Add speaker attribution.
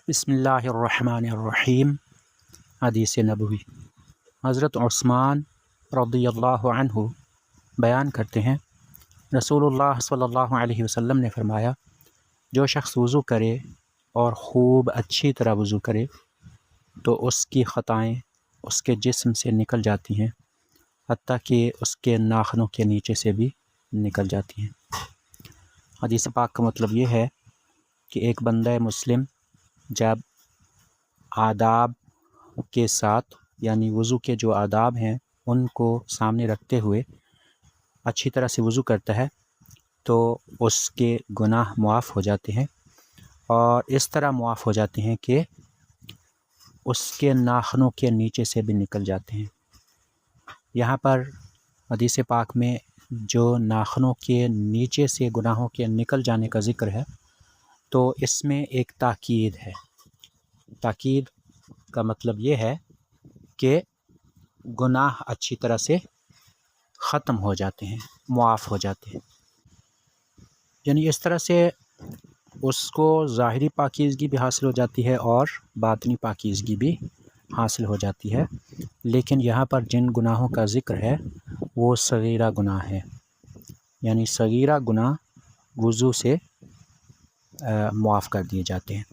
Speaker 1: बिस्मिल्लाहिर्रहमानिर्रहीम। हदीस नबवी। हज़रत उस्मान रज़ियल्लाहु अन्हु बयान करते हैं, रसूलुल्लाह सल्लल्लाहु अलैहि वसल्लम ने फ़रमाया, जो शख्स वज़ू करे और ख़ूब अच्छी तरह वज़ू करे तो उसकी ख़ताएँ उसके जिस्म से निकल जाती हैं, हत्ता कि उसके नाखनों के नीचे से भी निकल जाती हैं। हदीस पाक का मतलब ये है कि एक बंदा मुस्लिम जब आदाब के साथ, यानी वज़ू के जो आदाब हैं उनको सामने रखते हुए अच्छी तरह से वज़ू करता है तो उसके गुनाह मुआफ़ हो जाते हैं, और इस तरह मुआफ़ हो जाते हैं कि उसके नाखनों के नीचे से भी निकल जाते हैं। यहाँ पर हदीस पाक में जो नाखनों के नीचे से गुनाहों के निकल जाने का ज़िक्र है, तो इसमें एक ताकीद है। ताकीद का मतलब ये है कि गुनाह अच्छी तरह से ख़त्म हो जाते हैं, मुआफ़ हो जाते हैं। यानी इस तरह से उसको ज़ाहिरी पाकीज़गी भी हासिल हो जाती है और बातिनी पाकीज़गी भी हासिल हो जाती है। लेकिन यहाँ पर जिन गुनाहों का ज़िक्र है वो सगीरा गुनाह है, यानी सगीरा गुनाह वज़ू से मुआफ़ कर दिए जाते हैं।